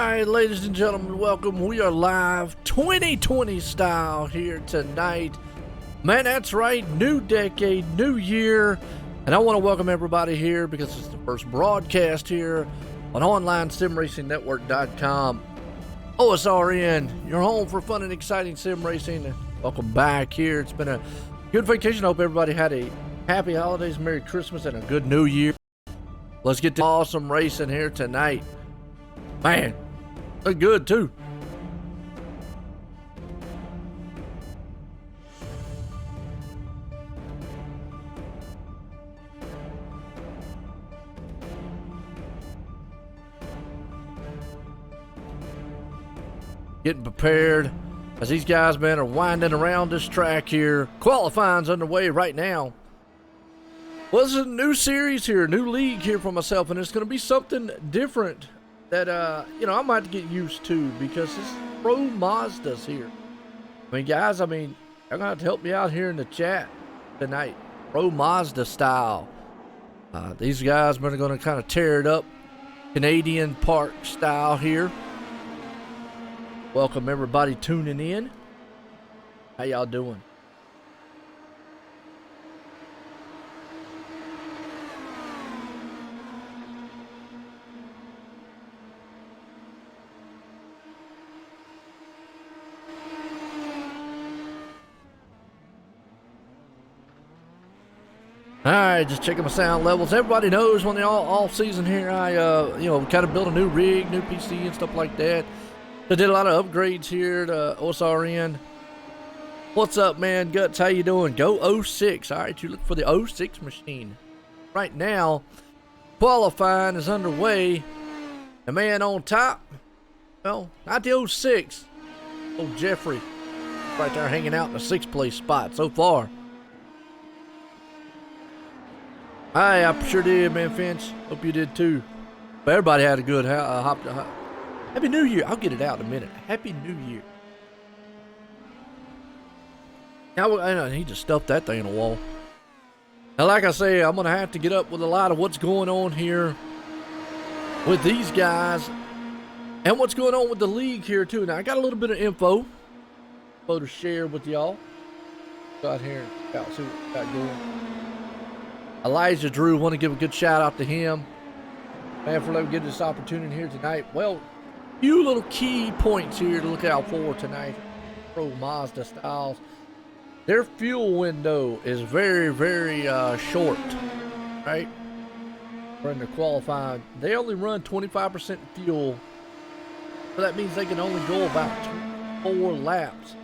Alright, ladies and gentlemen, welcome. We are live 2020 style here tonight. Man, that's right, new decade, new year. And I want to welcome everybody here because it's the first broadcast here on OnlineSimRacingNetwork.com. OSRN, your home for fun and exciting sim racing. Welcome back here. It's been a good vacation. I hope everybody had a happy holidays, Merry Christmas, and a good new year. Let's get to awesome racing here tonight. Man, look good too. Getting prepared as these guys, man, are winding around this track here. Qualifying's underway right now. Well, this is a new series here, new league here for myself, and it's going to be something different that, I might have to get used to because this is Pro Mazda's here. I mean, guys, you're going to have to help me out here in the chat tonight. Pro Mazda style. These guys are going to kind of tear it up Canadian Park style here. Welcome everybody tuning in. How y'all doing? Alright, just checking my sound levels. Everybody knows when the all season here, I kind of built a new rig, new PC and stuff like that. I did a lot of upgrades here to OSRN. What's up, man? Guts, how you doing? Go 06. Alright, you look for the 06 machine. Right now, qualifying is underway. The man on top, well, not the 06. Old Jeffrey, right there hanging out in the 6th place spot so far. Hi, I sure did, man, Finch. Hope you did too. But everybody had a good Happy New Year. I'll get it out in a minute. Happy New Year. Now, I need to stuff that thing in the wall. Now, like I say, I'm going to have to get up with a lot of what's going on here with these guys and what's going on with the league here, too. Now, I got a little bit of info to share with y'all. Go out here and see what we got going. Elijah Drew, want to give a good shout out to him, man, for letting me get this opportunity here tonight. Well, few little key points here to look out for tonight. Pro Mazda styles. Their fuel window is very, very short, right? During their qualifying, they only run 25% fuel, so that means they can only go about 4 laps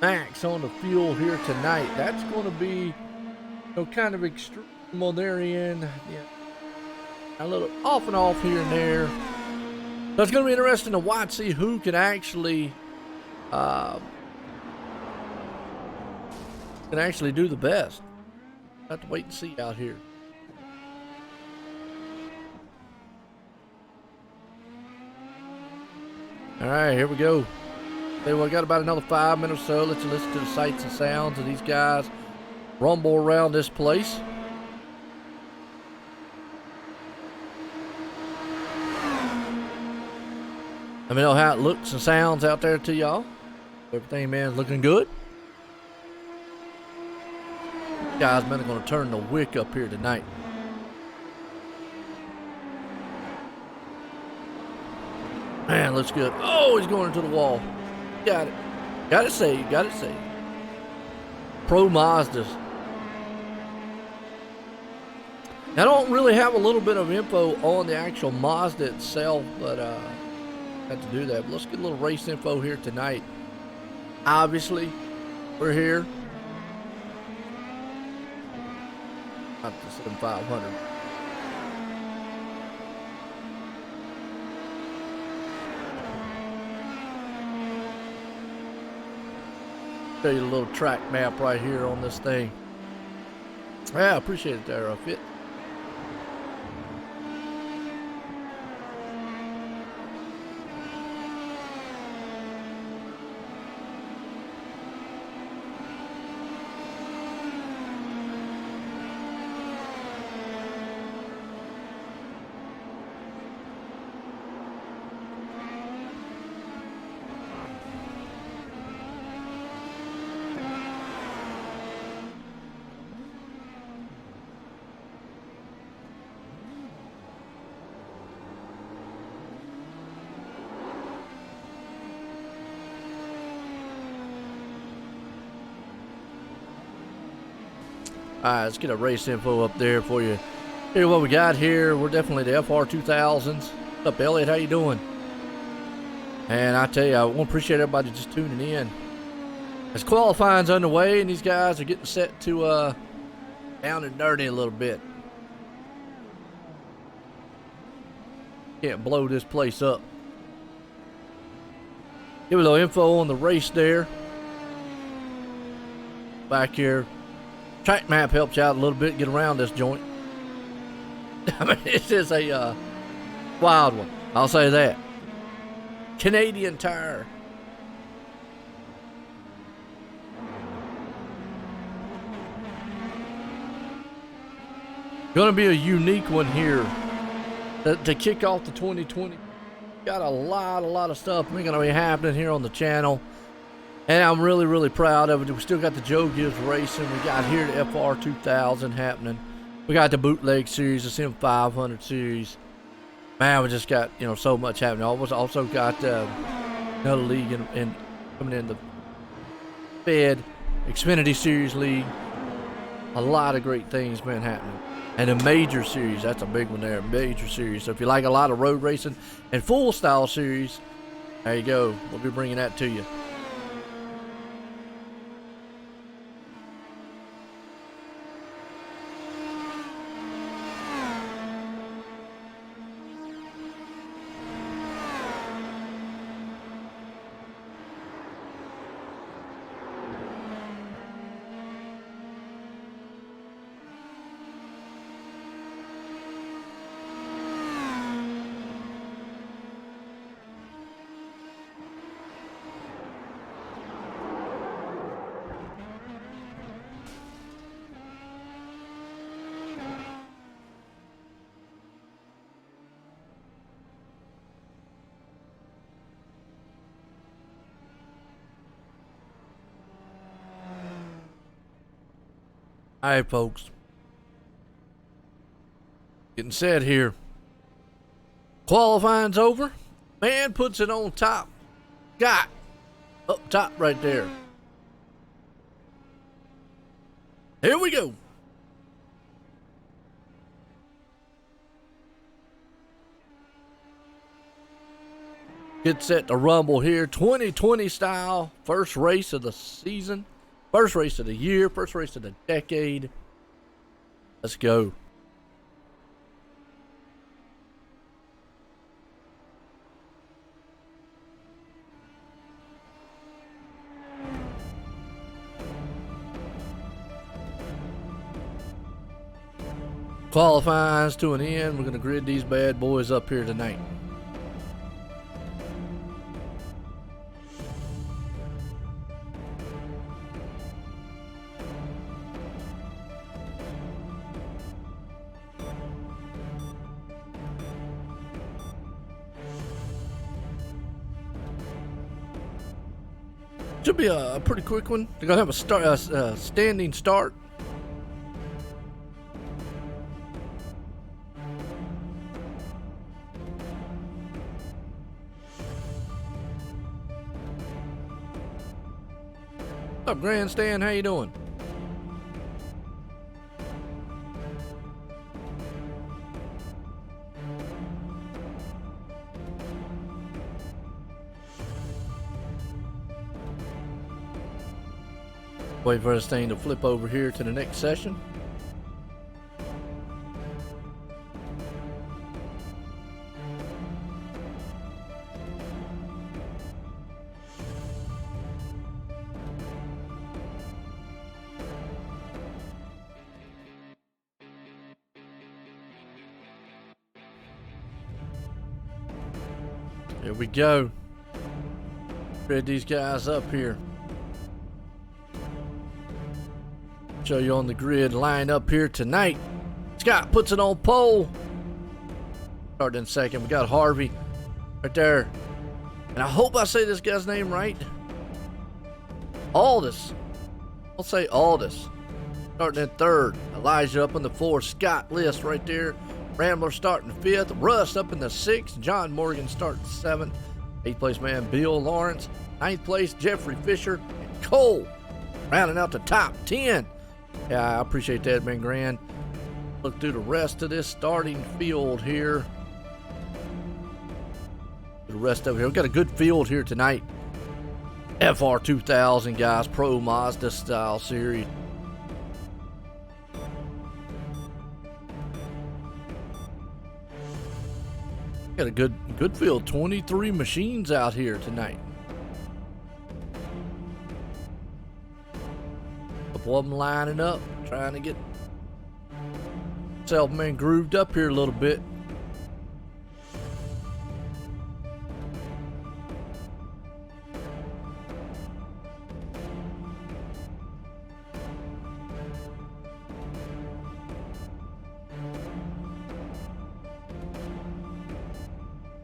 max on the fuel here tonight. That's going to be kind of extreme on their end. Yeah, a little off and off here and there. So it's going to be interesting to watch, see who can actually do the best. Have to wait and see out here. All right, here we go. Okay, well, I got about another 5 minutes or so. Let's listen to the sights and sounds of these guys rumble around this place. Let me know how it looks and sounds out there to y'all. Everything, man, is looking good. Guys, man, are going to turn the wick up here tonight. Man, looks good. Oh, he's going into the wall. Got it. Got it saved. Got it saved. Pro Mazdas. I don't really have a little bit of info on the actual Mazda itself, but had to do that. But let's get a little race info here tonight. Obviously, we're here. Not the 7500. Show you a little track map right here on this thing. Yeah, I appreciate it there, Fit. Alright, let's get a race info up there for you. Here's what we got here. We're definitely the FR2000s. What's up, Elliot? How you doing? And I tell you, I want to appreciate everybody just tuning in. As qualifying's underway, and these guys are getting set to down and dirty a little bit. Can't blow this place up. Give a little info on the race there. Back here. Track map helps you out a little bit, get around this joint. I mean, this is a wild one. I'll say that. Canadian Tire. Gonna be a unique one here to kick off the 2020. Got a lot of stuff gonna be happening here on the channel. And I'm really proud of it. We still got the Joe Gibbs Racing. We got here the FR2000 happening. We got the Bootleg Series, the M500 Series. Man, we just got, you know, so much happening. Also got another league in coming in, the Fed Xfinity Series League. A lot of great things been happening. And a major series, that's a big one there, major series. So if you like a lot of road racing and full style series, there you go. We'll be bringing that to you. All right, folks. Getting set here. Qualifying's over. Man puts it on top. Got up top right there. Here we go. Get set to rumble here. 2020 style. First race of the season. First race of the year, first race of the decade. Let's go. Qualifying's to an end. We're going to grid these bad boys up here tonight. Should be a pretty quick one. They're gonna have a standing start. What's up, Grandstand? How you doing? Wait for this thing to flip over here to the next session. Here we go. Spread these guys up here. Show you on the grid line up here tonight. Scott puts it on pole. Starting in second. We got Harvey right there. And I hope I say this guy's name right. Aldis. I'll say Aldis. Starting in third. Elijah up in the fourth. Scott List right there. Rambler starting fifth. Russ up in the sixth. John Morgan starting seventh. Eighth place man Bill Lawrence. Ninth place Jeffrey Fisher. And Cole rounding out the top 10. Yeah, I appreciate that, man, Grand. Look through the rest of this starting field here. The rest of it. We've got a good field here tonight. FR2000, guys. Pro Mazda style series. Got a good field. 23 machines out here tonight. A couple of them lining up, trying to get self, man, grooved up here a little bit.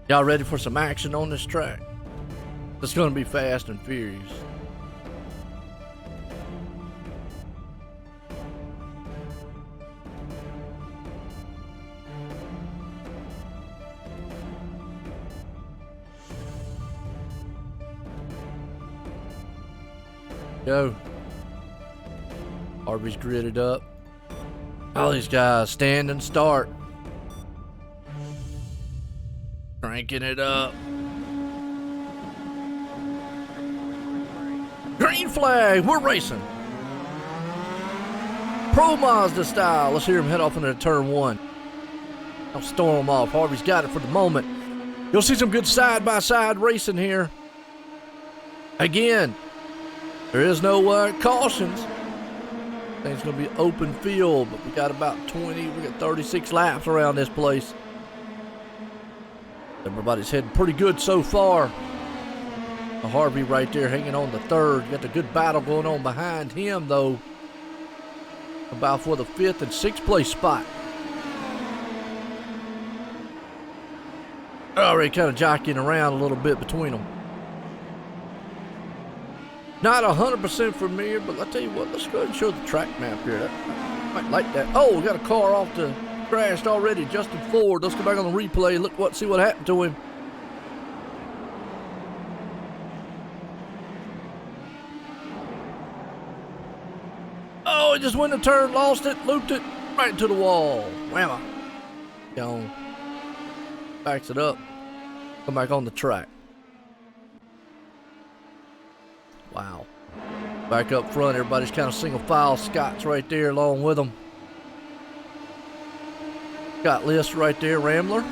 Y'all ready for some action on this track? It's going to be fast and furious. Go. Harvey's gridded up. All these guys stand and start. Cranking it up. Green flag, we're racing. Pro Mazda style. Let's hear him head off into turn one. I'll storm off. Harvey's got it for the moment. You'll see some good side-by-side racing here. Again, there is no cautions. Things going to be open field, but we got about 20, we got 36 laps around this place. Everybody's heading pretty good so far. Harvey right there hanging on the third. Got the good battle going on behind him, though. About for the 5th and 6th place spot. Already kind of jockeying around a little bit between them. Not 100% familiar, but I'll tell you what, let's go ahead and show the track map here. I might like that. Oh, we got a car off the crashed already. Justin Ford. Let's go back on the replay. Look see what happened to him. Oh, he just went a turn, lost it, looped it right into the wall. Whamma. Gone. Backs it up. Come back on the track. Wow. Back up front, everybody's kind of single file. Scott's right there along with them. Scott List right there, Rambler.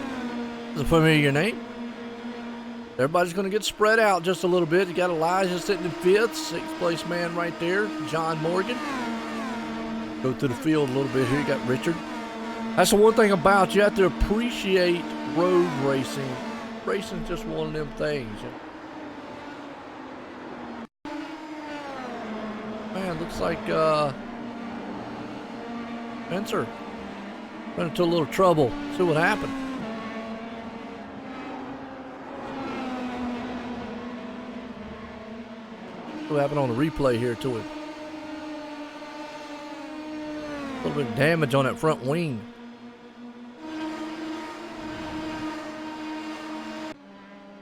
It's a familiar name. Everybody's going to get spread out just a little bit. You got Elijah sitting in 5th, 6th place man right there, John Morgan. Go through the field a little bit here. You got Richard. That's the one thing about you have to appreciate road racing. Racing's just one of them things. Man, looks like Spencer ran into a little trouble. See what happened. See what happened on the replay here to him. A little bit of damage on that front wing.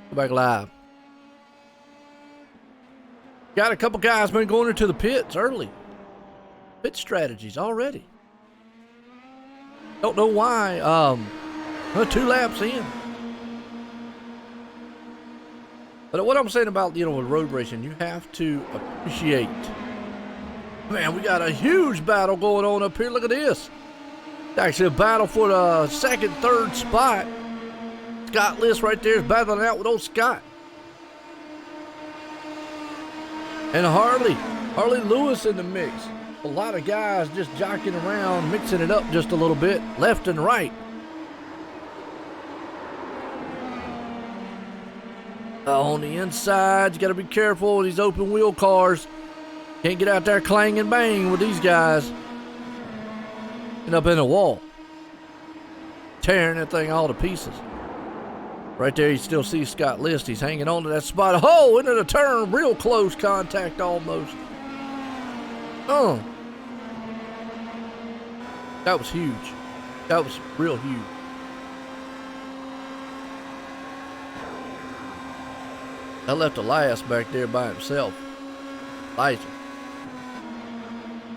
Go back live. Got a couple guys been going into the pits early. Pit strategies already. Don't know why. 2 laps in. But what I'm saying about, with road racing, you have to appreciate. Man, we got a huge battle going on up here. Look at this. It's actually a battle for the 2nd, 3rd spot. Scott List right there is battling out with old Scott. And Harley Lewis in the mix. A lot of guys just jockeying around, mixing it up just a little bit, left and right. On the inside, you got to be careful with these open wheel cars. Can't get out there clang and bang with these guys. End up in a wall. Tearing that thing all to pieces. Right there, you still see Scott List. He's hanging on to that spot. Oh, into the turn. Real close contact almost. Oh. That was huge. That was real huge. I left Elias back there by himself. Elijah.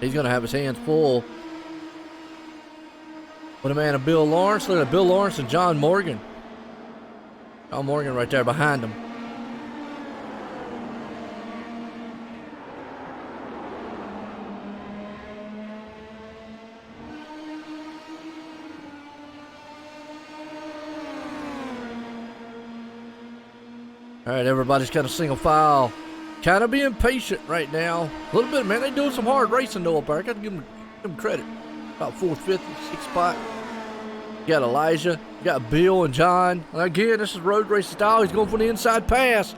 He's going to have his hands full with a man of Bill Lawrence. Look at Bill Lawrence and John Morgan. John Morgan right there behind him. All right, everybody's kind of single file. Kind of being patient right now. A little bit, man. They doing some hard racing though up there. I got to give them credit. About 4th, 5th, 6th spot. You got Elijah. You got Bill and John. And again, this is road racing style. He's going for the inside pass.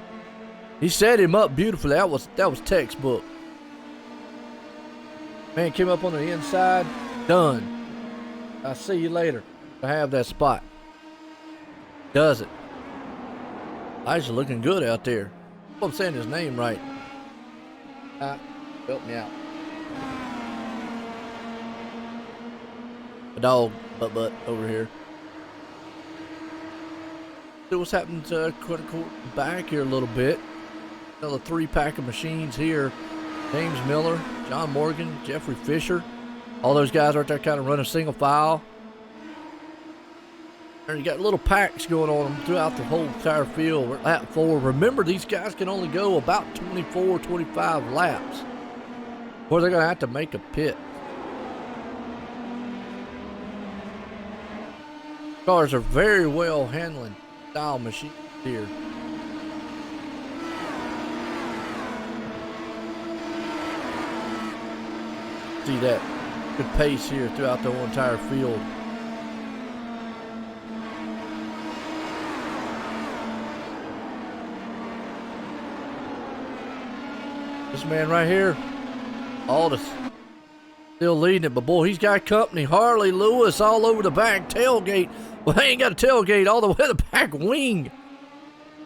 He set him up beautifully. That was textbook. Man came up on the inside. Done. I'll see you later. I have that spot. Does it. Elijah looking good out there. I hope I'm saying his name right. Help me out. A dog, butt over here. See what's happened to back here a little bit. Another 3-pack of machines here. James Miller, John Morgan, Jeffrey Fisher. All those guys right there kind of running single file. And you got little packs going on throughout the whole entire field. We're lap 4. Remember, these guys can only go about 24, 25 laps, or they're going to have to make a pit. Cars are very well handling style machines here. See that good pace here throughout the whole entire field. This man right here, Aldous, still leading it, but boy, he's got company. Harley Lewis all over the back tailgate. Well, they ain't got a tailgate all the way to the back wing.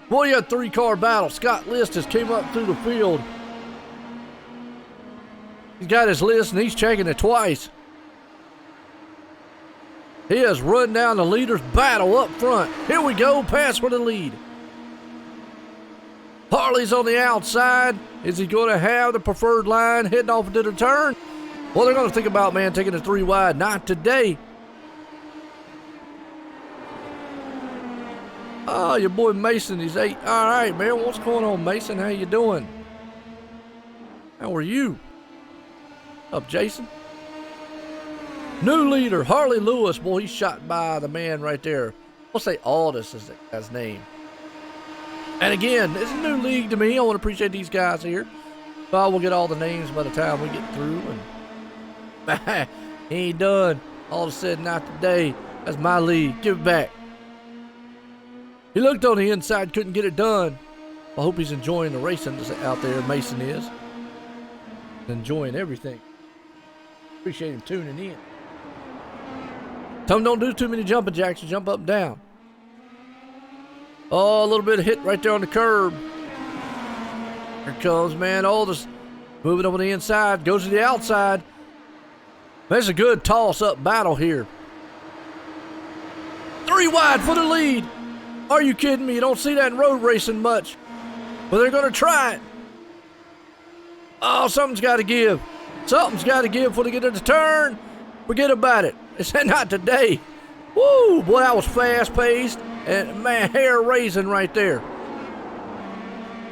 Boy, you had a 3-car battle. Scott List has came up through the field. He's got his list and he's checking it twice. He has run down the leader's battle up front. Here we go, pass for the lead. Harley's on the outside. Is he going to have the preferred line heading off into the turn? Well, they're going to think about, man, taking a 3 wide. Not today. Oh, your boy Mason, he's 8. All right, man, what's going on, Mason? How you doing? How are you? Up, Jason? New leader, Harley Lewis. Boy, he's shot by the man right there. We'll say Aldous is his name. And again, it's a new league to me. I want to appreciate these guys here. So I will get all the names by the time we get through. And he ain't done. All of a sudden, not today. That's my league. Give it back. He looked on the inside, couldn't get it done. I hope he's enjoying the racing out there. Mason is. Enjoying everything. Appreciate him tuning in. Tell him don't do too many jumping jacks. Jump up and down. Oh, a little bit of hit right there on the curb. Here comes, man, Aldous. Moving up on the inside. Goes to the outside. That's a good toss-up battle here. 3 wide for the lead. Are you kidding me? You don't see that in road racing much. But they're going to try it. Oh, something's got to give. Something's got to give before they get to the turn. Forget about it. It's not today. Woo! Boy, that was fast-paced. And, man, hair-raising right there.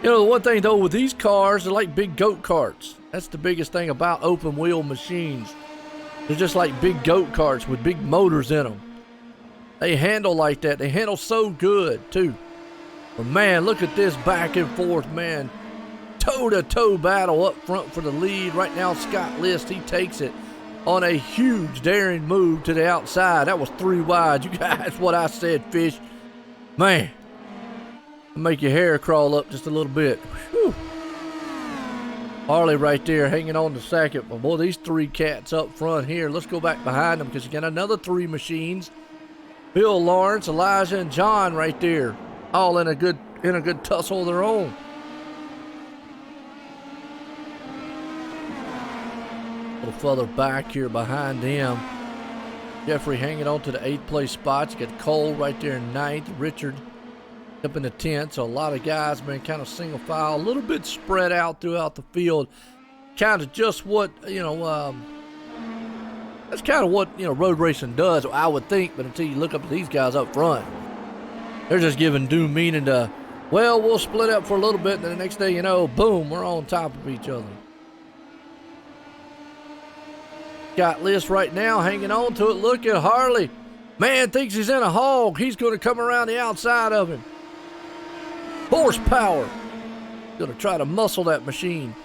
You know, the one thing, though, with these cars, they're like big goat karts. That's the biggest thing about open-wheel machines. They're just like big goat karts with big motors in them. They handle like that. They handle so good, too. But, man, look at this back and forth, man. Toe-to-toe battle up front for the lead. Right now, Scott List, he takes it on a huge daring move to the outside. That was 3 wide. You guys, what I said, Fish. Man, make your hair crawl up just a little bit. Whew. Harley right there hanging on to second. But boy, these 3 cats up front here. Let's go back behind them because you got another 3 machines. Bill Lawrence, Elijah, and John right there, all in a good tussle of their own. A little further back here behind them. Jeffrey hanging on to the 8th place spots. You got Cole right there in 9th. Richard up in the 10th. So a lot of guys, man, kind of single file. A little bit spread out throughout the field. kind of just what, you know, that's kind of what, you know, road racing does, I would think. But until you look up at these guys up front, they're just giving due meaning to, well, we'll split up for a little bit, and then the next day, you know, boom, we're on top of each other. Got List right now hanging on to it. Look at Harley. Man thinks he's in a hog. He's going to come around the outside of him. Horsepower. Going to try to muscle that machine.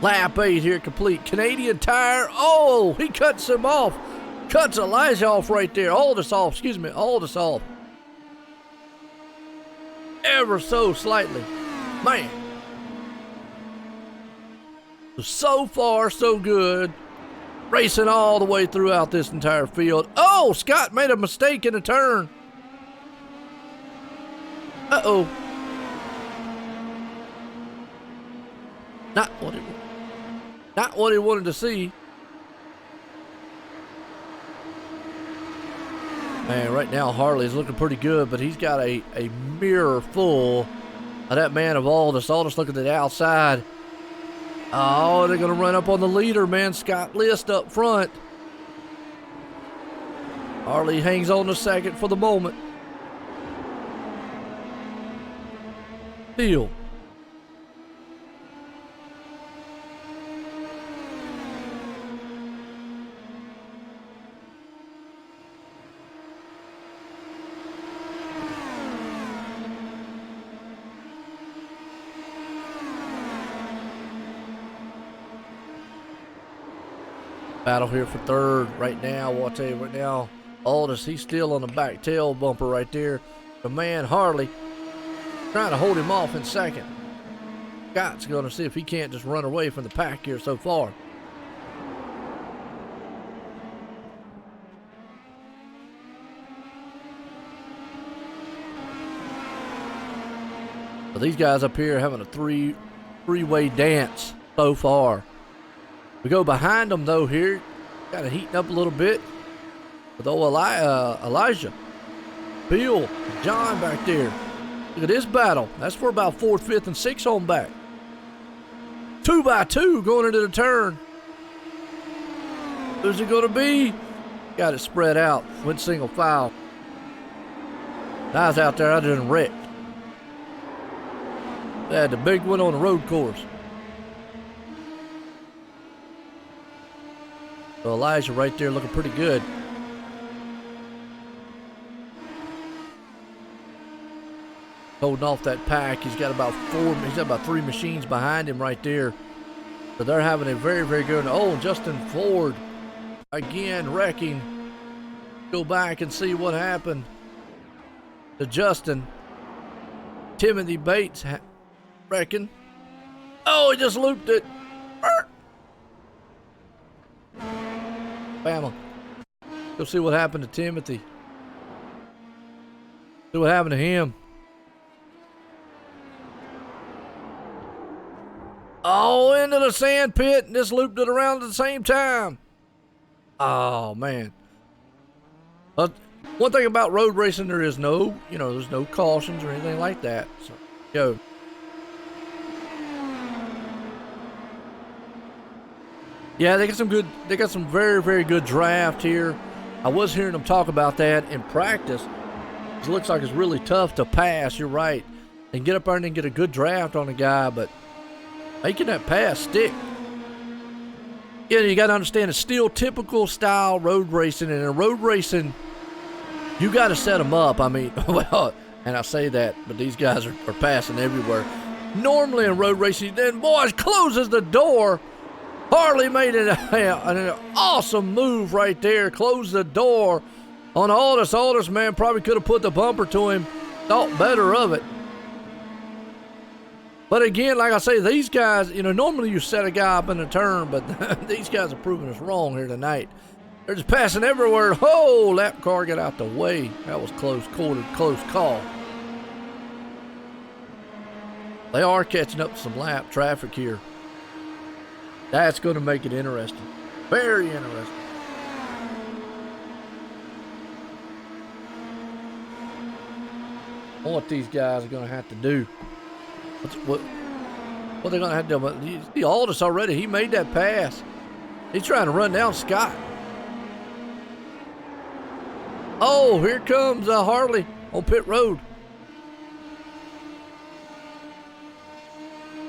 Lap 8 here complete. Canadian Tire. Oh, he cuts him off. Cuts Elijah off right there. Aldous off. Excuse me. Aldous off. Ever so slightly. Man. So far, so good. Racing all the way throughout this entire field. Oh, Scott made a mistake in a turn. Uh-oh. Not what he wanted to see. Man, right now Harley's looking pretty good, but he's got a mirror full of that man of Aldous. Aldous looking to the outside. Oh, they're going to run up on the leader, man. Scott List up front. Harley hangs on to second for the moment. Deal. Battle here for third right now. I'll tell you right now, Aldous, he's still on the back tail bumper right there. The man Harley trying to hold him off in second. Scott's going to see if he can't just run away from the pack here so far. So these guys up here having a three-way dance so far. We go behind them, though, here. Got to heating up a little bit with old Elijah. Bill, John back there. Look at this battle. That's for about 4th, 5th, and 6th on back. 2 by 2 going into the turn. Who's it going to be? Got it spread out. Went single file. I was out there. I didn't wreck. They had the big one on the road course. So Elijah right there looking pretty good. Holding off that pack. He's got about 3 machines behind him right there. So they're having a very, very good. Oh, Justin Ford again wrecking. Go back and see what happened to Justin. Timothy Bates wrecking. Oh, he just looped it. Bama. Go see what happened to Timothy. See what happened to him. Oh, into the sand pit and just looped it around at the same time. Oh, man. One thing about road racing, there is no, there's no cautions or anything like that. So, go. Yeah, they got some very, very good draft here. I was hearing them talk about that in practice. It looks like it's really tough to pass, you're right. And get up there and get a good draft on a guy, but making that pass stick. Yeah, you got to understand it's still typical style road racing, and in road racing, you got to set them up. I mean, well, and I say that, but these guys are passing everywhere. Normally in road racing, then boys closes the door. Harley made an awesome move right there. Closed the door on Aldous. Aldous, man, probably could have put the bumper to him. Thought better of it. But again, like I say, these guys, normally you set a guy up in a turn, but these guys are proving us wrong here tonight. They're just passing everywhere. Oh, lap car got out the way. That was close call. They are catching up to some lap traffic here. That's going to make it interesting. Very interesting. What these guys are going to have to do. What they're going to have to do, but you see Aldous already, he made that pass. He's trying to run down Scott. Oh, here comes Harley on pit road.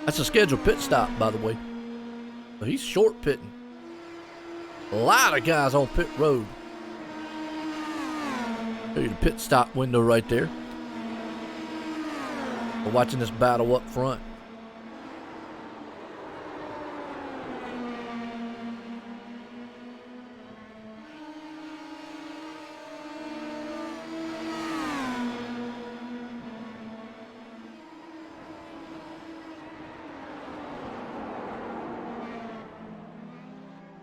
That's a scheduled pit stop, by the way. So he's short pitting. A lot of guys on pit road. Show you the pit stop window right there. We're watching this battle up front.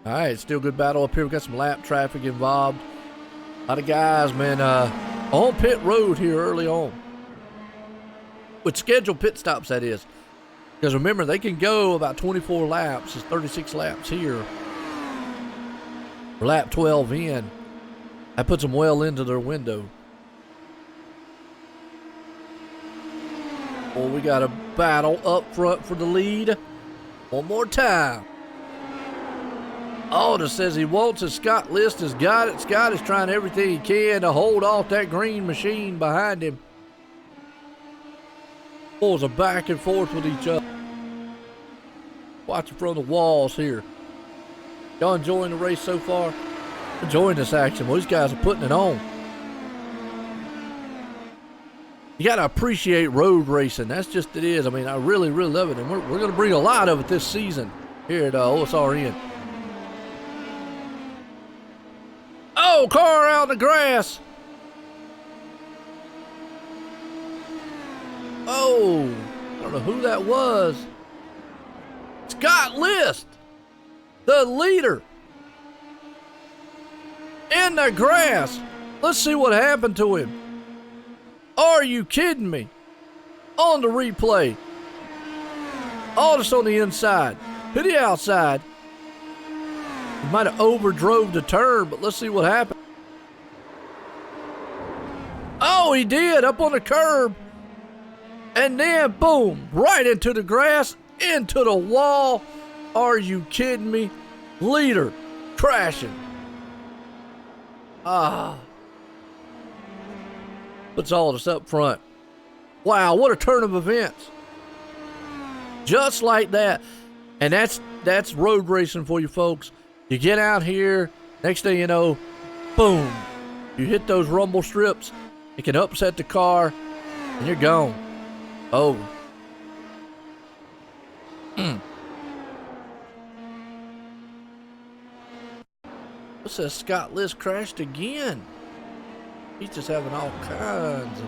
All right, still good battle up here. We got some lap traffic involved. A lot of guys, man, on pit road here early on. With scheduled pit stops, that is. Because remember, they can go about 24 laps. It's 36 laps here. For lap 12 in. That puts them well into their window. Oh, we got a battle up front for the lead. One more time. Aldous says he wants it. Scott List has got it. Scott is trying everything he can to hold off that green machine behind him. Boys are back and forth with each other. Watching from the walls here. Y'all enjoying the race so far? Enjoying this action. Well, these guys are putting it on. You got to appreciate road racing. That's just it is. I mean, I really, really love it. And we're going to bring a lot of it this season here at OSRN. Oh, car out in the grass. Oh, I don't know who that was. Scott List, the leader, in the grass. Let's see what happened to him. Are you kidding me? On the replay. Aldous on the inside. Pity outside. He might have overdrove the turn, but let's see what happened. Oh, he did, up on the curb. And then, boom, right into the grass, into the wall. Are you kidding me? Leader crashing. Puts Aldous up front. Wow, what a turn of events. Just like that. And that's road racing for you folks. You get out here, next thing you know, boom. You hit those rumble strips. It can upset the car, and you're gone. Over. What's that? Scott List crashed again. He's just having all kinds of...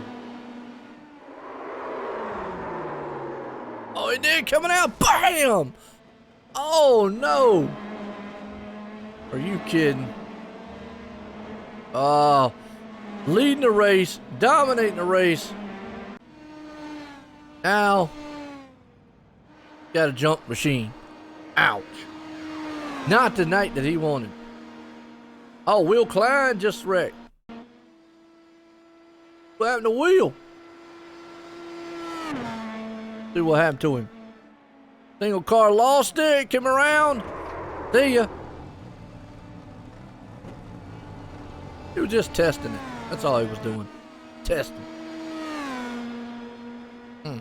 Oh, he did, coming out. Bam! Oh, no. Are you kidding? Oh, leading the race, dominating the race. Now, got a jump machine. Ouch. Not the night that he wanted. Oh, Will Klein just wrecked. What happened to Will? See what happened to him. Single car lost it, came around. See ya. He was just testing it. That's all he was doing. Testing. A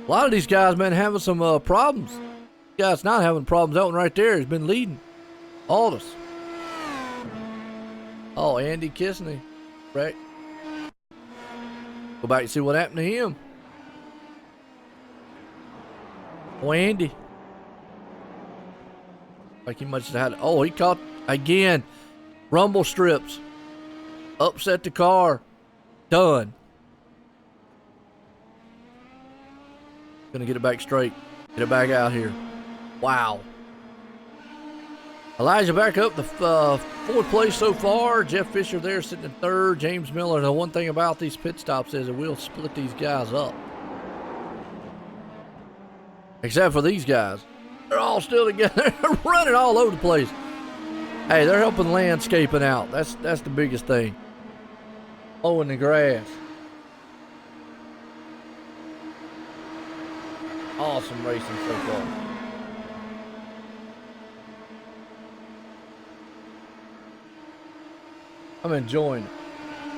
lot of these guys, man, having some problems. This guy's not having problems. That one right there has been leading. Aldous. Oh, Andy Kissney. Right. Go back and see what happened to him. Oh, Andy. Like he must have had... Oh, he caught... Again. Rumble strips. Upset the car. Done. Gonna get it back straight. Get it back out here. Wow. Elijah back up the fourth place so far. Jeff Fisher there sitting in third. James Miller. The one thing about these pit stops is it will split these guys up. Except for these guys. They're all still together. They're running all over the place. Hey, they're helping landscaping out. That's the biggest thing. Oh, in the grass. Oh, awesome racing so far. I'm enjoying it.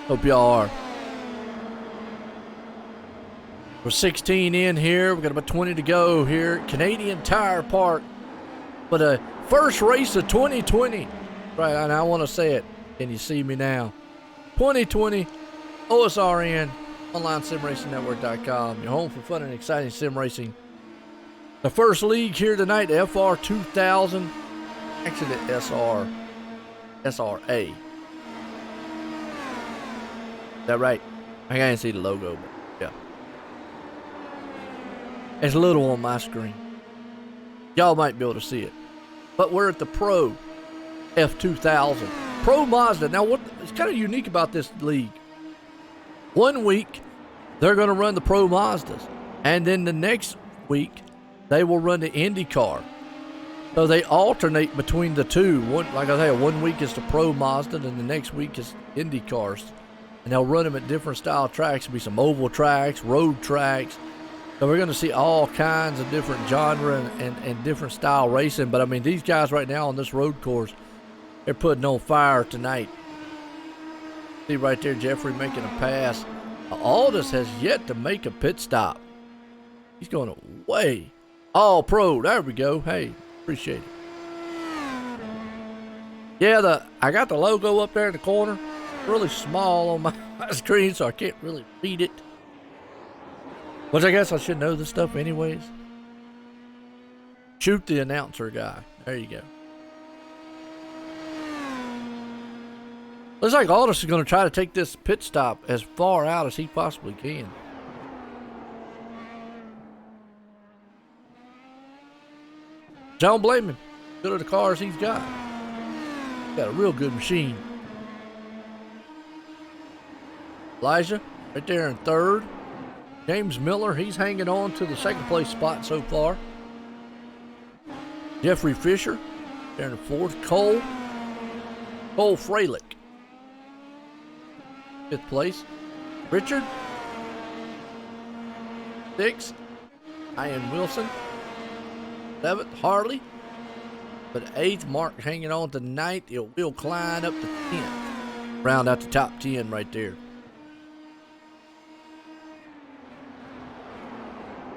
Hope y'all are. We're 16 in here. We've got about 20 to go here at Canadian Tire Park for the first race of 2020. Right, and I want to say it. Can you see me now? 2020, OSRN, OnlineSimRacingNetwork.com. Your home for fun and exciting sim racing. The first league here tonight, the FR2000. Actually, the SRA. Is that right? I can't see the logo, but yeah. It's little on my screen. Y'all might be able to see it. But we're at the Pro F2000. Pro Mazda. Now, what is kind of unique about this league? 1 week, they're going to run the Pro Mazdas. And then the next week, they will run the IndyCar. So they alternate between the two. Like I say, 1 week is the Pro Mazda, and the next week is IndyCars. And they'll run them at different style tracks. There'll be some oval tracks, road tracks. So we're going to see all kinds of different genre and different style racing. But, I mean, these guys right now on this road course, they're putting on fire tonight. See right there, Jeffrey making a pass. Aldis has yet to make a pit stop. He's going away. All pro. There we go. Hey, appreciate it. Yeah, I got the logo up there in the corner. Really small on my screen, so I can't really read it. Which I guess I should know this stuff anyways. Shoot the announcer guy. There you go. Looks like Aldis is going to try to take this pit stop as far out as he possibly can. Don't blame him. Good at the cars he's got. Got a real good machine. Elijah, right there in third. James Miller, he's hanging on to the second place spot so far. Jeffrey Fisher, there in the fourth. Cole Freilich, fifth place. Richard, sixth. Ian Wilson, seventh. Harley, but eighth. Mark hanging on to ninth. It will climb up to 10th. Round out the top 10 right there.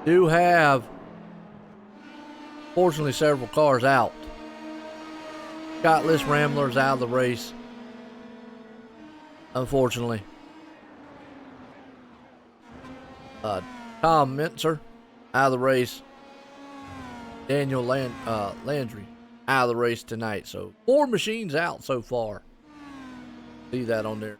Do have, fortunately, several cars out. Scottless Rambler's out of the race, unfortunately. Tom Mentzer out of the race. Daniel Landry out of the race tonight. So 4 machines out so far. See that on there.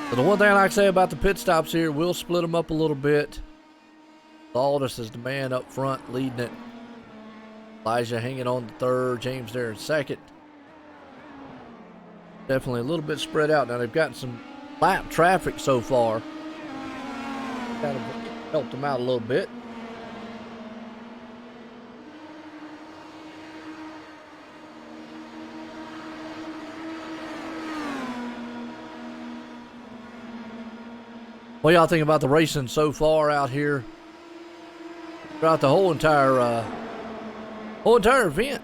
So the one thing I like to say about the pit stops here, we'll split them up a little bit. Aldis is the man up front leading it. Elijah hanging on to third. James there in second. Definitely a little bit spread out. Now they've gotten some lap traffic so far. Kind of helped them out a little bit. What y'all think about the racing so far out here throughout the whole entire event?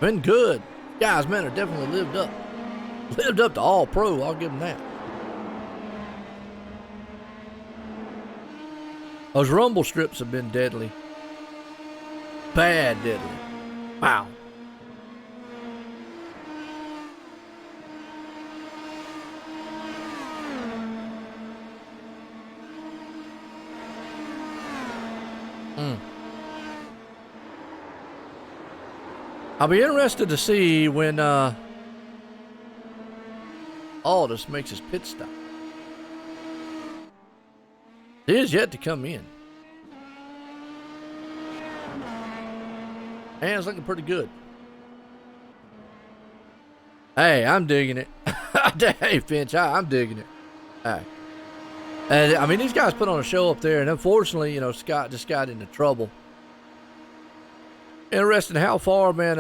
Been good. Guys, man, are definitely lived up to all pro. I'll give them that. Those rumble strips have been deadly. Bad deadly. Wow. I'll be interested to see when Aldis makes his pit stop. He is yet to come in. And it's looking pretty good. Hey, I'm digging it. Hey, Finch, I'm digging it. Hey. And, I mean, these guys put on a show up there, and unfortunately, you know, Scott just got into trouble. Interesting how far, man,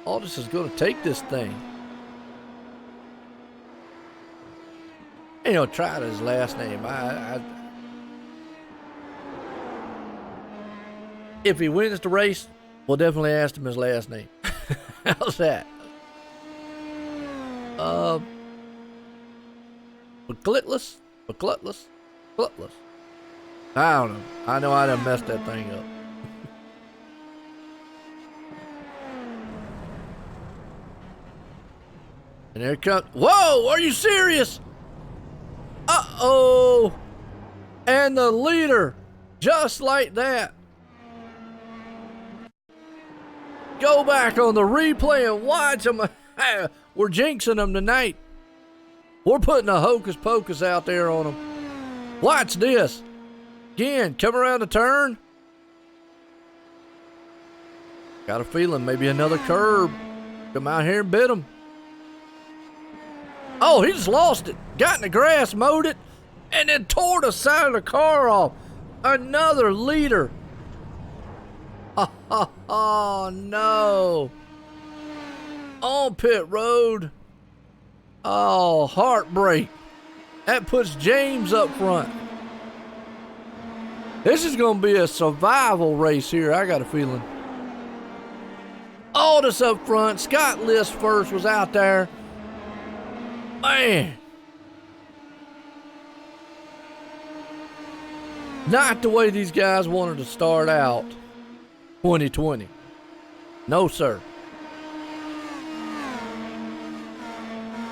Aldis is going to take this thing. ain't gonna try his last name. If he wins the race, we'll definitely ask him his last name. How's that? Glittless? Glittless. I don't know. I know I done messed that thing up. And there it comes. Whoa! Are you serious? Uh-oh! And the leader, just like that. Go back on the replay and watch them. We're jinxing them tonight. We're putting a hocus pocus out there on them. Watch this. Again, come around the turn. Got a feeling maybe another curb. Come out here and bit him. Oh, he just lost it. Got in the grass, mowed it, and then tore the side of the car off. Another leader. Oh, no. On pit road. Oh, heartbreak. That puts James up front. This is going to be a survival race here, I got a feeling. Aldous up front. Scott List first was out there. Man. Not the way these guys wanted to start out 2020. No, sir.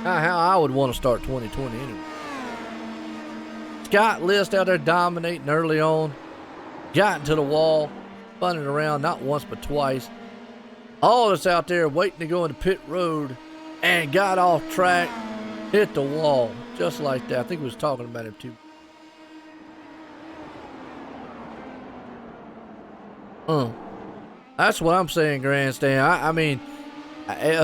Not how I would want to start 2020 anyway. Scott List out there dominating early on. Got into the wall. Spun it around not once but twice. Aldous out there waiting to go into pit road and got off track. Hit the wall just like that. I think we was talking about it too. That's what I'm saying, Grandstand. I mean,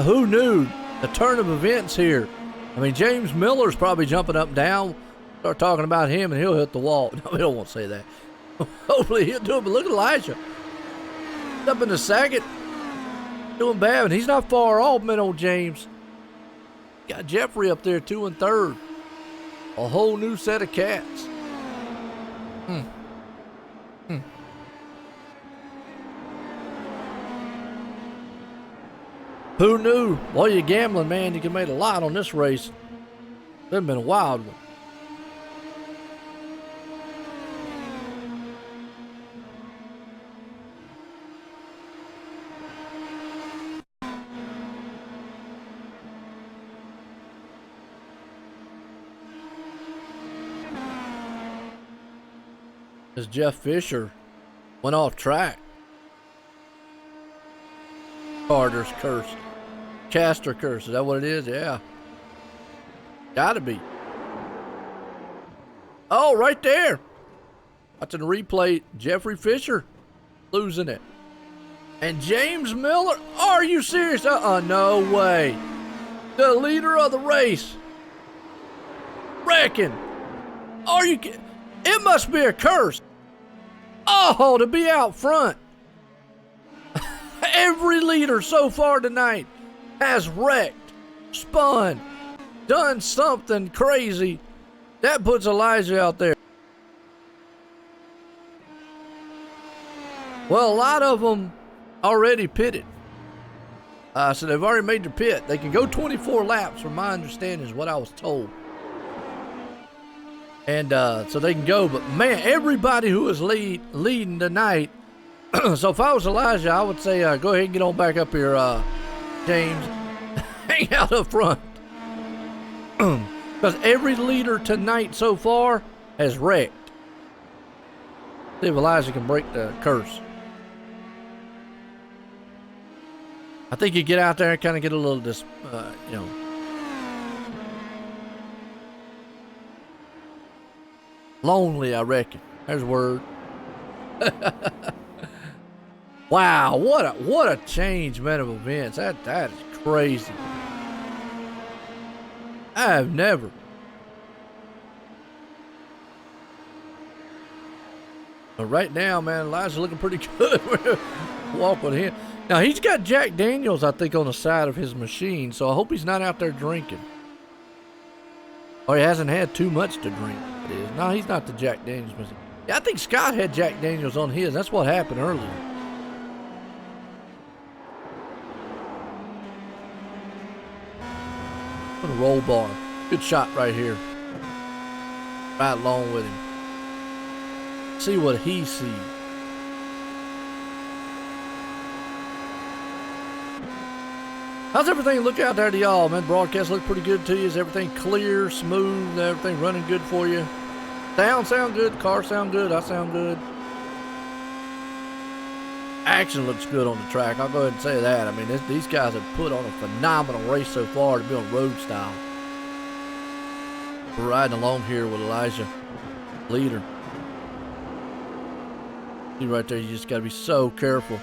who knew the turn of events here? I mean, James Miller's probably jumping up and down. Start talking about him and he'll hit the wall. No, we don't want to say that. Hopefully he'll do it, but look at Elijah. Up in the second. Doing bad, and he's not far off, man, old James. Got Jeffrey up there, 2 and 3rd. A whole new set of cats. Who knew? While you're gambling, man, you can make a lot on this race. It's been a wild one. As Jeff Fisher went off track. Carter's curse. Caster curse. Is that what it is? Yeah. Gotta be. Oh, right there. Watching the replay. Jeffrey Fisher losing it. And James Miller. Are you serious? No way. The leader of the race. Wrecking. Are you kidding? It must be a curse. Oh, to be out front. Every leader so far tonight has wrecked, spun, done something crazy. That puts Elijah out there. Well, a lot of them already pitted. So they've already made their pit. They can go 24 laps, from my understanding, is what I was told. And so they can go. But, man, everybody who is leading tonight. So if I was Elijah, I would say go ahead and get on back up here, James. Hang out up front. Because every leader tonight so far has wrecked. See if Elijah can break the curse. I think you get out there and kind of get a little, lonely, I reckon. There's a word. Wow, what a change, man, of events. That is crazy. I have never. But right now, man, Elijah's looking pretty good. Walk with him. Now, he's got Jack Daniels, I think, on the side of his machine, so I hope he's not out there drinking. Or he hasn't had too much to drink. No, he's not the Jack Daniels. Yeah, I think Scott had Jack Daniels on his. That's what happened earlier. What a roll bar. Good shot right here. Right along with him. See what he sees. How's everything look out there to y'all, man? Broadcast look pretty good to you? Is everything clear, smooth, everything running good for you? Sound good, car sound good, I sound good. Action looks good on the track, I'll go ahead and say that. I mean, these guys have put on a phenomenal race so far to be on road style. We're riding along here with Elijah, leader. See right there, you just got to be so careful.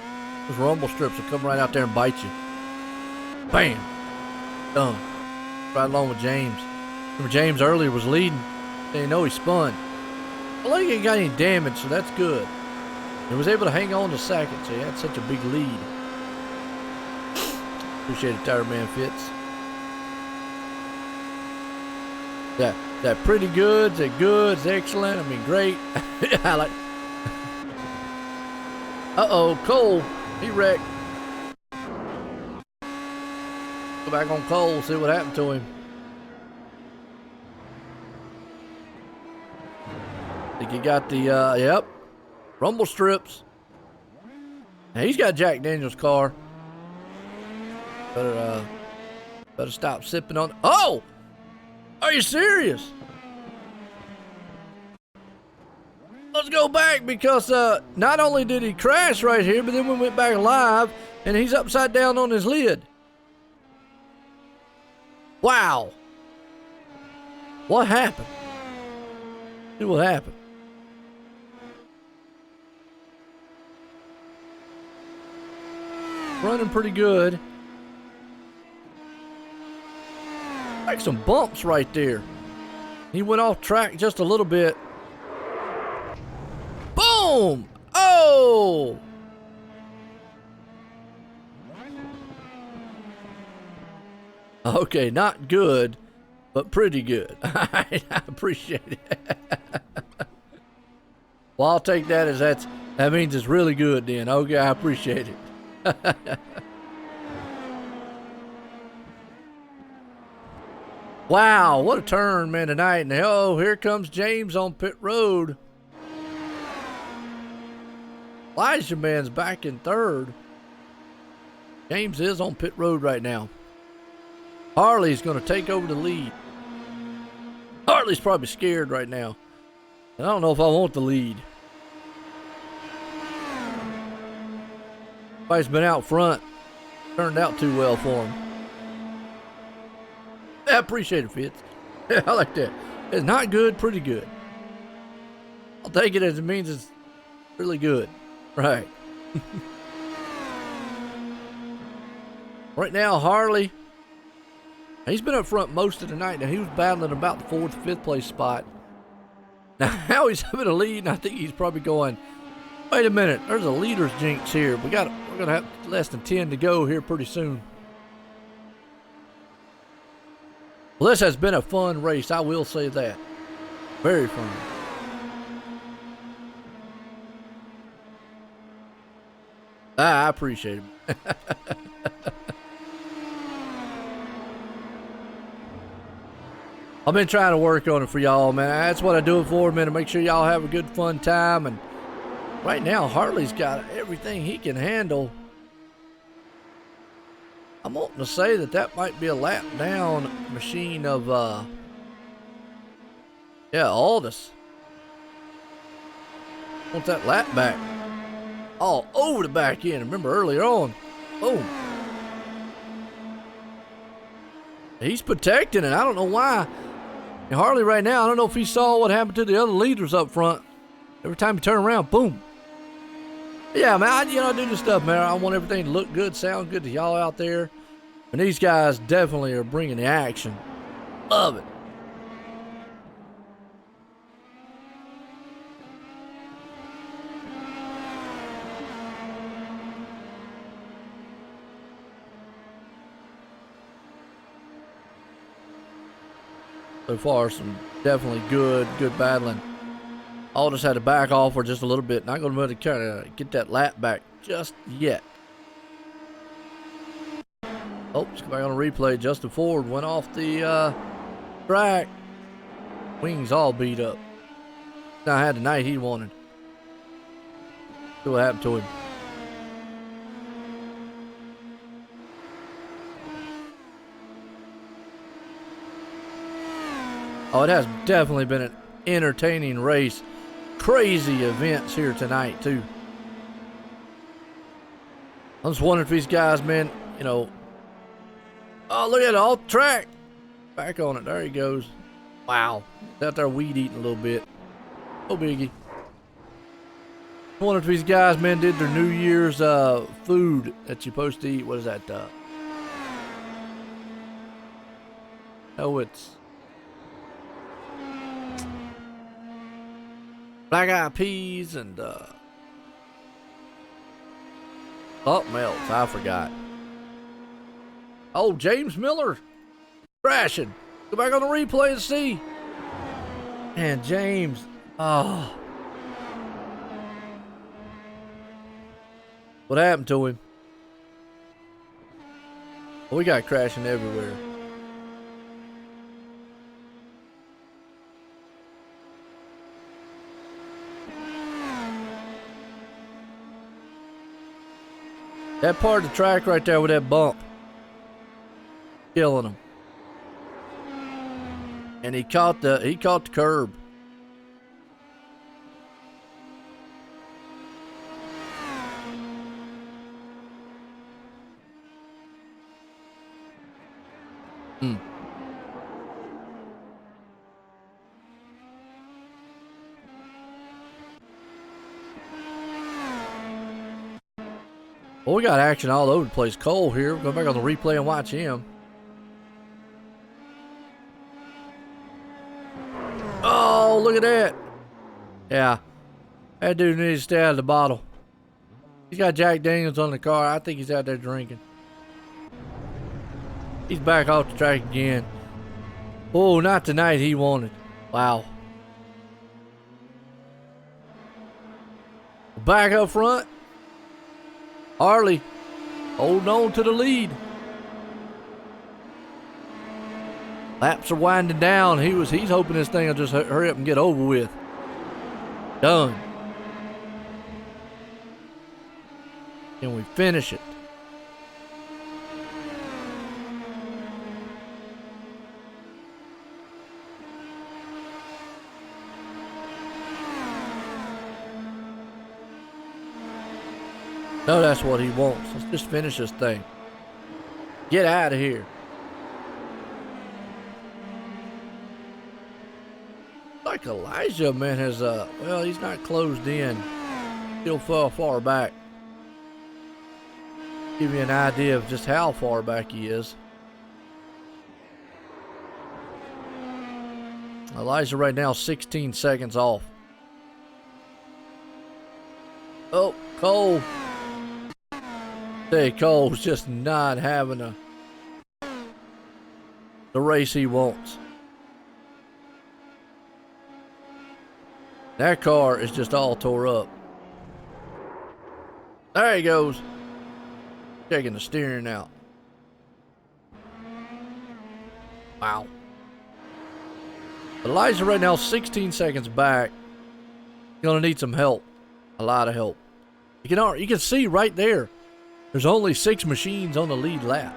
Those rumble strips will come right out there and bite you. Bam! Done. Right along with James. Remember, James earlier was leading. They know he spun. Well, he ain't got any damage, so that's good. He was able to hang on to second, so he had such a big lead. Appreciate it, Tire Man Fitz. That pretty good, that good, it's excellent, I mean, great. I like. Uh-oh, Cole, he wrecked. Go back on Cole, see what happened to him. I think he got the, yep, rumble strips. Now he's got Jack Daniels' car. Better stop sipping on. Oh! Are you serious? Let's go back because not only did he crash right here, but then we went back live and he's upside down on his lid. Wow. What happened? See what happened. Running pretty good. Like some bumps right there. He went off track just a little bit. Boom! Oh! Okay, not good, but pretty good. I appreciate it. Well, I'll take that as that means it's really good then. Okay, I appreciate it. Wow, what a turn, man, tonight. And oh, here comes James on pit road. Elijah Man's back in third. James is on pit road right now. Harley's going to take over the lead. Harley's probably scared right now. And I don't know if I want the lead. Everybody's been out front. Turned out too well for him. I appreciate it, Fitz. Yeah, I like that. It's not good, pretty good. I'll take it as it means it's really good. Right. Right now, Harley, he's been up front most of the night. Now, he was battling about the 4th, 5th place spot. Now he's having a lead, and I think he's probably going, wait a minute, there's a leader's jinx here. We're going to have less than 10 to go here pretty soon. Well, this has been a fun race, I will say that. Very fun. I appreciate it. I've been trying to work on it for y'all, man. That's what I do it for, man, to make sure y'all have a good, fun time. And right now, Harley's got everything he can handle. I'm wanting to say that might be a lap down machine of, Aldous. Want that lap back. All over the back end. Remember earlier on. Boom. He's protecting it. I don't know why. And Harley right now, I don't know if he saw what happened to the other leaders up front. Every time you turn around, boom. Yeah, man, I do this stuff, man. I want everything to look good, sound good to y'all out there. And these guys definitely are bringing the action. Love it. So far, some definitely good battling. Aldous had to back off for just a little bit. Not going to be able to kind of get that lap back just yet. Oh, let's go back on a replay. Justin Ford went off the track. Wings all beat up. Now had the night he wanted. See what happened to him. Oh, it has definitely been an entertaining race. Crazy events here tonight, too. I'm just wondering if these guys, man, you know. Oh, look at it, all track. Back on it. There he goes. Wow. He's out there weed eating a little bit. No biggie. I wonder if these guys, man, did their New Year's food that you're supposed to eat. What is that? Oh, it's black eyed peas and something else. I forgot. Oh, James Miller crashing. Go back on the replay and see. And James, oh. What happened to him? Well, we got crashing everywhere. That part of the track right there with that bump. Killing him. And he caught the curb. Well, we got action all over the place. Cole here. Go back on the replay and watch him. Oh, look at that. Yeah. That dude needs to stay out of the bottle. He's got Jack Daniels on the car. I think he's out there drinking. He's back off the track again. Oh, not tonight he wanted. Wow. Back up front. Harley holding on to the lead. Laps are winding down. He's hoping this thing will just hurry up and get over with. Done. Can we finish it? No, that's what he wants. Let's just finish this thing. Get out of here. Like Elijah, man, has well, he's not closed in. Still far back. Give you an idea of just how far back he is. Elijah right now 16 seconds off. Oh, Cole. Hey, Cole's just not having the race he wants. That car is just all tore up. There he goes. Taking the steering out. Wow. Elijah right now 16 seconds back. Gonna need some help. A lot of help. You can see right there. There's only 6 machines on the lead lap.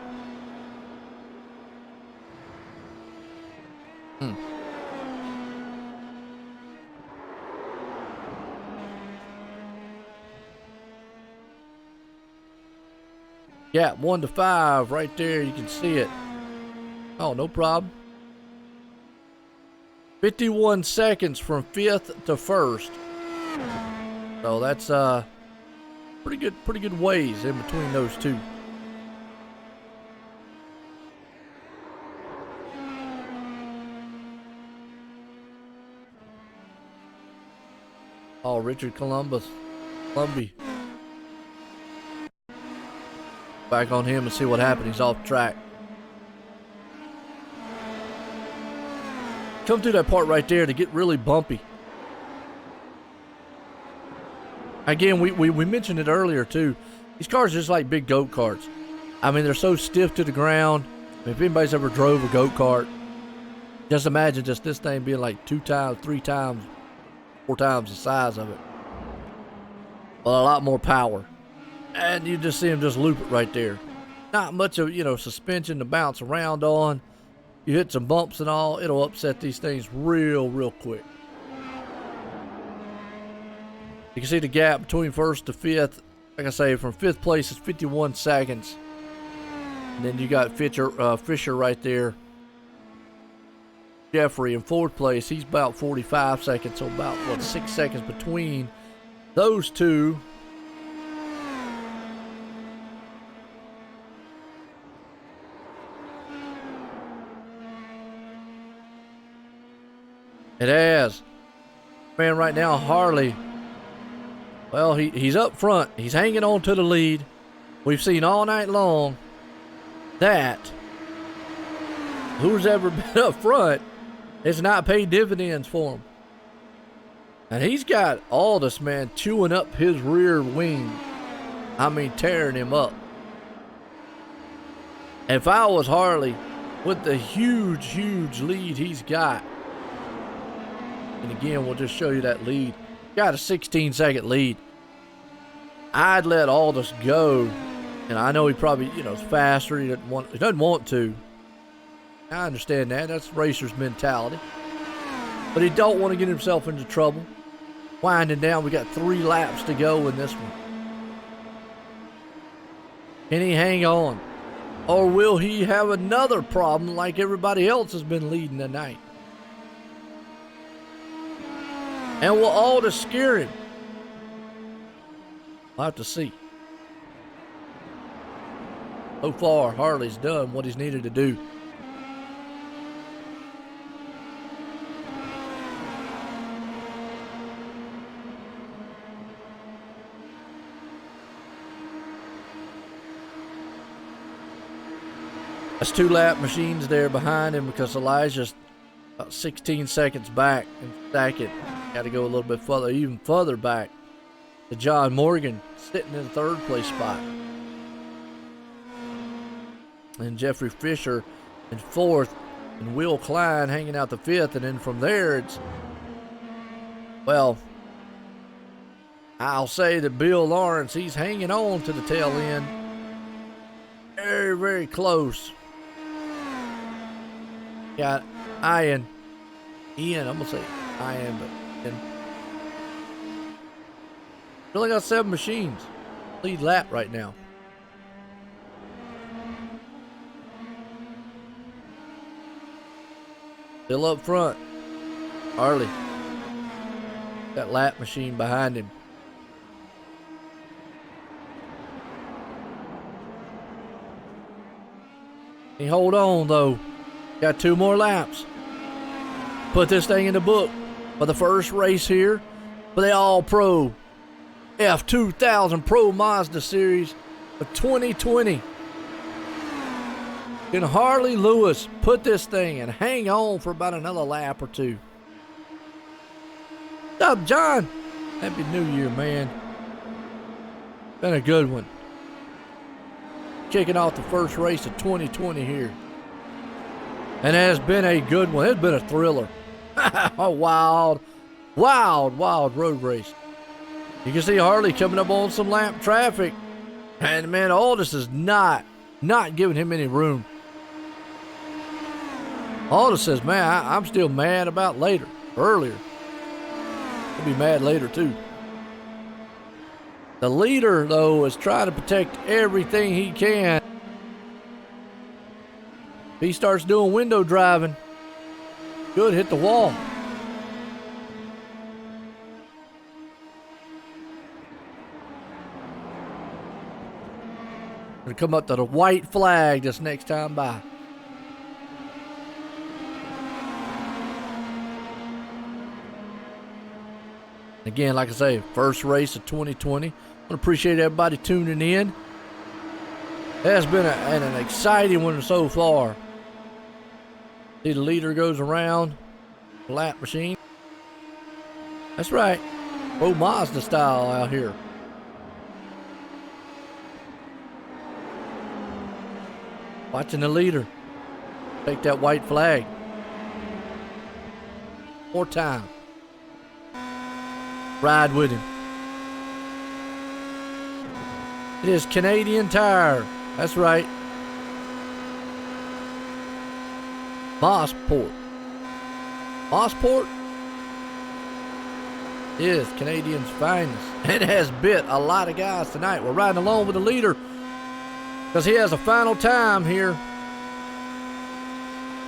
Yeah, 1 to 5 right there. You can see it. Oh, no problem. 51 seconds from 5th to 1st. So that's pretty good ways in between those two. Oh, Richard Columby. Back on him and see what happened. He's off track. come through that part right there to get really bumpy. Again, we mentioned it earlier too. These cars are just like big go-karts. I mean, they're so stiff to the ground. If anybody's ever drove a go-kart, just imagine just this thing being like 2 times, 3 times, 4 times the size of it. Well, a lot more power. And you just see them just loop it right there. Not much of, suspension to bounce around on. You hit some bumps and all, it'll upset these things real quick. You can see the gap between first to fifth. Like I say, from fifth place is 51 seconds. And then you got Fisher right there. Jeffrey in fourth place, he's about 45 seconds, so about 6 seconds between those two. It has. Man, right now, Harley, well, he's up front. He's hanging on to the lead. We've seen all night long that who's ever been up front has not paid dividends for him. And he's got Aldis, man, chewing up his rear wing. I mean, tearing him up. If I was Harley, with the huge lead he's got, and again, we'll just show you that lead. Got a 16-second lead. I'd let Aldis go, and I know he probably, is faster. He doesn't want to. I understand that. That's racer's mentality. But he don't want to get himself into trouble. Winding down, we got 3 laps to go in this one. Can he hang on? Or will he have another problem like everybody else has been leading tonight? And will Aldis scare him? We'll have to see. So far, Harley's done what he's needed to do. That's 2 lap machines there behind him because Elijah's about 16 seconds back in second. Got to go a little bit further, even further back to John Morgan sitting in the 3rd place spot. And Jeffrey Fisher in 4th, and Will Klein hanging out the 5th. And then from there, it's, well, I'll say that Bill Lawrence, he's hanging on to the tail end. Very close. Got Ian, I'm going to say Ian, but then really got 7 machines. Lead lap right now. Still up front. Harley. That lap machine behind him. He hold on though. Got 2 more laps. Put this thing in the book for the first race here for the All-Pro F2000 Pro Mazda Series of 2020. Can Harley Lewis put this thing and hang on for about another lap or 2? What's up, John? Happy New Year, man. Been a good one. Kicking off the first race of 2020 here. And it has been a good one. It's been a thriller. A wild road race. You can see Harley coming up on some lap traffic. And man, Aldis is not giving him any room. Aldis says, man, I'm still mad about earlier. He'll be mad later too. The leader, though, is trying to protect everything he can. If he starts doing window driving, could hit the wall. Gonna come up to the white flag this next time by. Again, like I say, first race of 2020. I appreciate everybody tuning in. It has been an exciting one so far. See, the leader goes around. lap machine. That's right. Oh, Mazda style out here. Watching the leader take that white flag. More time. Ride with him. It is Canadian Tire. That's right. Mosport. Mosport is Canadian's finest. It has bit a lot of guys tonight. We're riding along with the leader because he has a final time here.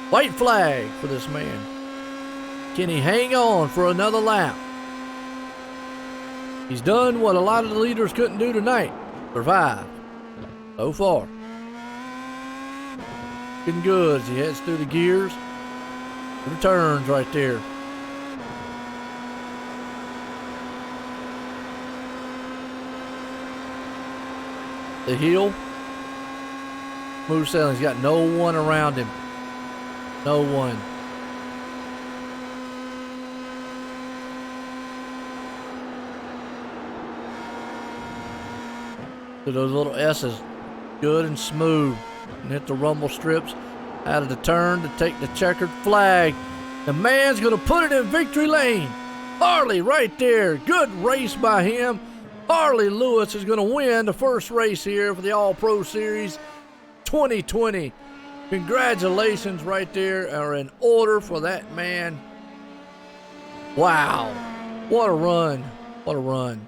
White flag for this man. Can he hang on for another lap? He's done what a lot of the leaders couldn't do tonight. Survive. So far. Looking good as he heads through the gears. The turns right there. The heel. Smooth sailing. He's got no one around him. No one. So those little S's, good and smooth. And hit the rumble strips out of the turn to take the checkered flag. The man's going to put it in victory lane. Harley right there. Good race by him. Harley Lewis is going to win the first race here for the All-Pro Series 2020. Congratulations right there are in order for that man. Wow. What a run. What a run.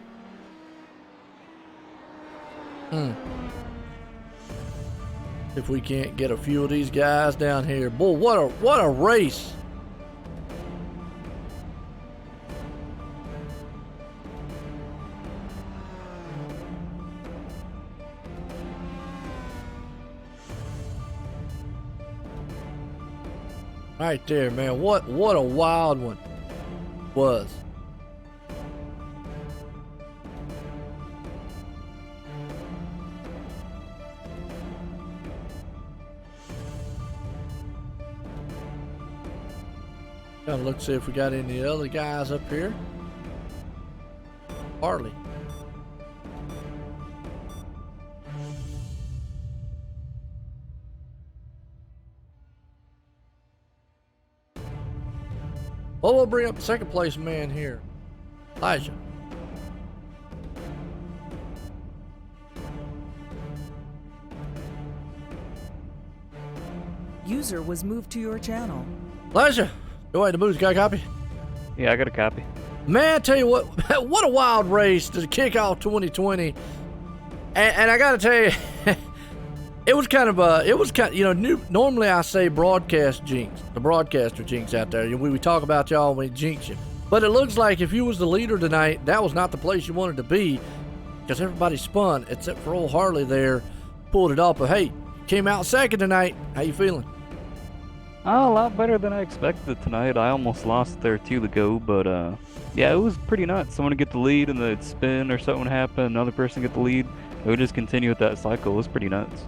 If we can't get a few of these guys down here. Boy, what a race. Right there, man. What a wild one was. Gotta look, see if we got any other guys up here. Harley. Well, we'll bring up the second place man here. Elijah. User was moved to your channel. Elijah. Go ahead, the booth. Got a copy? Yeah, I got a copy. Man, I tell you what, what a wild race to kick off 2020. And I got to tell you, it was kind of, you know, normally I say broadcast jinx, the broadcaster jinx out there. We talk about y'all when we jinx you. But it looks like if you was the leader tonight, that was not the place you wanted to be because everybody spun except for old Harley there, pulled it off. But hey, came out second tonight. How you feeling? Oh, a lot better than I expected tonight. I almost lost there 2 to go, but yeah, it was pretty nuts. Someone would get the lead and they'd spin or something would happen, another person get the lead. It would just continue with that cycle. It was pretty nuts.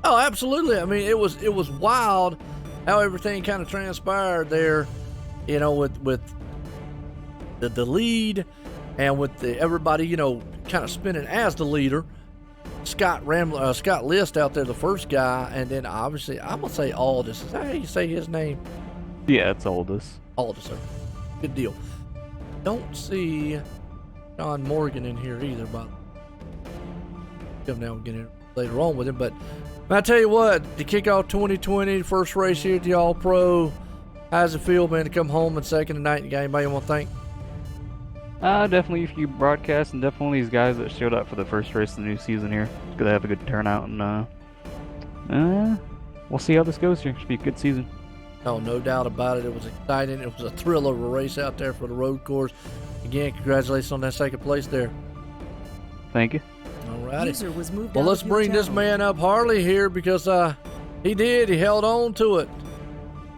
Oh, absolutely. I mean, it was wild how everything kind of transpired there, you know, with the lead and with everybody, you know, kind of spinning as the leader. Scott List out there, the first guy, and then obviously I'm gonna say Aldous. Is that how you say his name? Yeah, it's Aldous. Aldous, sir. Good deal. Don't see John Morgan in here either, but come down and get in later on with him. But I tell you what, to kick off 2020, first race here at the All Pro, how's it feel, man, to come home in second tonight? You got anybody you want to thank? Definitely a few broadcasts and definitely these guys that showed up for the first race of the new season here. It's gonna have a good turnout and we'll see how this goes here. Should be a good season. Oh, no doubt about it. It was exciting. It was a thrill of a race out there for the road course. Again, congratulations on that second place there. Thank you. All righty. User was moved Well, out let's of your bring this channel. man up, Harley, here because he held on to it.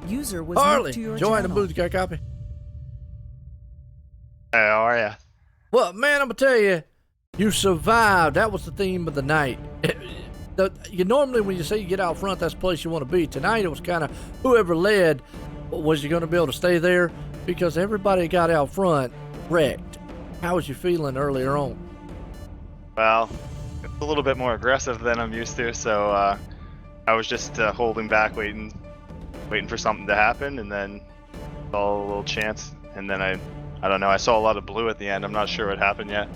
User was Harley, moved to your join the channel. booth. Got a copy? Hey, how are ya? Well, man, I'm gonna tell you, you survived. That was the theme of the night. You normally, when you say you get out front, that's the place you want to be. Tonight, it was kind of whoever led. Was you going to be able to stay there? because everybody got out front wrecked. How was you feeling earlier on? Well, it's a little bit more aggressive than I'm used to, so I was just holding back, waiting for something to happen, and then saw a little chance, and then I don't know, I saw a lot of blue at the end. I'm not sure what happened yet.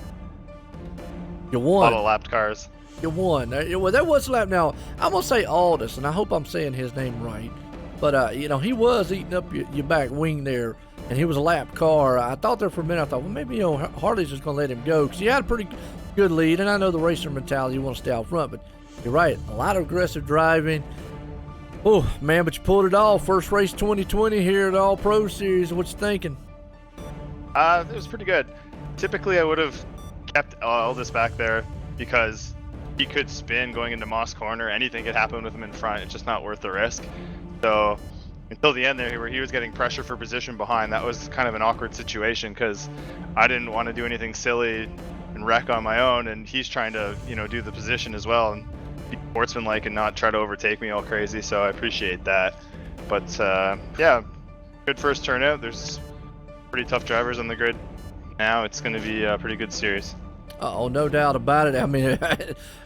You A won. lot of lapped cars. You won. Well, that was lap. Now, I'm going to say Aldous, and I hope I'm saying his name right. But, you know, he was eating up your back wing there, and he was a lap car. I thought there for a minute, I thought, well, maybe, you know, Harley's just going to let him go because he had a pretty good lead, and I know the racer mentality, you want to stay out front, but you're right. A lot of aggressive driving. Oh, man, but you pulled it off. First race 2020 here at All Pro Series. What you thinking? It was pretty good. Typically, I would have kept Aldous back there because he could spin going into Moss Corner. Anything could happen with him in front. It's just not worth the risk. So until the end there, where he was getting pressure for position behind, that was kind of an awkward situation because I didn't want to do anything silly and wreck on my own, and he's trying to, you know, do the position as well and be sportsmanlike and not try to overtake me all crazy. So I appreciate that. But yeah, good first turnout. There's pretty tough drivers on the grid now. It's going to be a pretty good series. Oh, no doubt about it. I mean,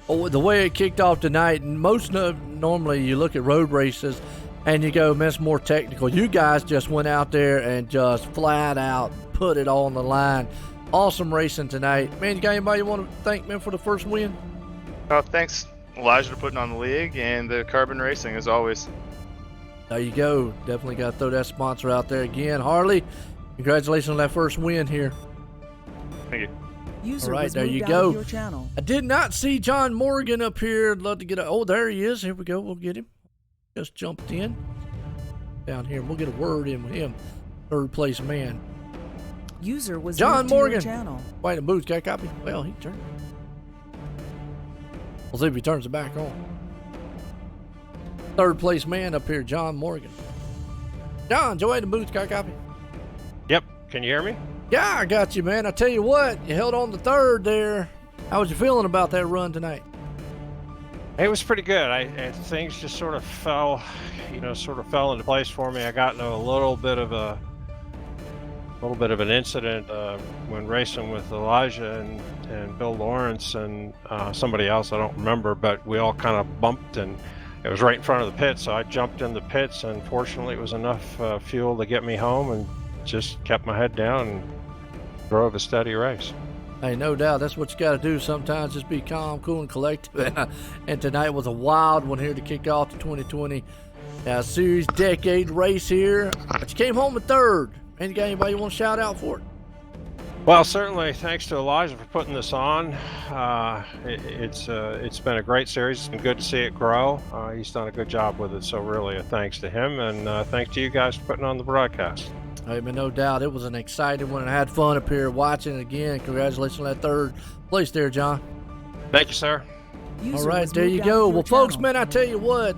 the way it kicked off tonight, and normally you look at road races and you go, man, it's more technical. You guys just went out there and just flat out put it all on the line. Awesome racing tonight. Man, you got anybody you want to thank, man, for the first win? Thanks, Elijah, for putting on the league and the Carbon Racing, as always. There you go. Definitely got to throw that sponsor out there again. Harley, congratulations on that first win here. Thank you. User All right, was there moved you out go. of your channel. I did not see John Morgan up here. I'd love to get oh, there he is. Here we go. We'll get him. Just jumped in. Down here. We'll get a word in with him. Third place man. User was John moved to Morgan. your channel. Wait a minute. Got a copy? Well, he turned. We'll see if he turns it back on. Third place man up here, John Morgan. John, Joey the booth, got a copy? Yep. Can you hear me? Yeah, I got you, man. I tell you what, you held on to third there. How was you feeling about that run tonight? It was pretty good. Things just sort of fell into place for me. I got into a little bit of an incident when racing with Elijah and Bill Lawrence and somebody else, I don't remember, but we all kind of bumped, and it was right in front of the pit, so I jumped in the pits, and fortunately it was enough fuel to get me home, and just kept my head down and drove a steady race. Hey, no doubt. That's what you got to do sometimes. Just be calm, cool, and collective. And tonight was a wild one here to kick off the 2020 Series Decade race here. But you came home with third. And you got anybody you want to shout out for it? Well, certainly thanks to Elijah for putting this on. It's been a great series. It's been good to see it grow. He's done a good job with it, so really a thanks to him, and thanks to you guys for putting on the broadcast. Hey, man, no doubt. It was an exciting one. I had fun up here watching it again. Congratulations on that third place there, John. Thank you, sir. User All right, was there moved you out of go. your Well, folks, channel. man, I tell you what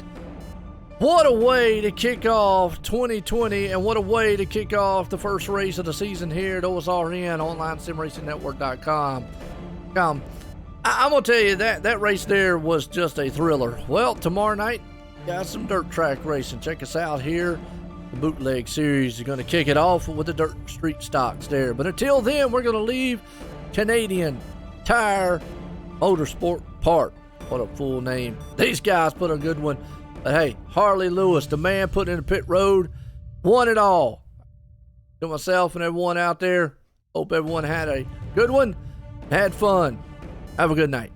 a way to kick off 2020, and what a way to kick off the first race of the season here at OSRN, OnlineSimRacingNetwork.com. I'm going to tell you that race there was just a thriller. Well, tomorrow night, got some dirt track racing. Check us out here. The Bootleg Series is going to kick it off with the dirt street stocks there. But until then, we're going to leave Canadian Tire Motorsports Park. What a full name. These guys put a good one. But hey, Harley Lewis, the man putting in the pit road, won it all. To myself and everyone out there, hope everyone had a good one, had fun. Have a good night.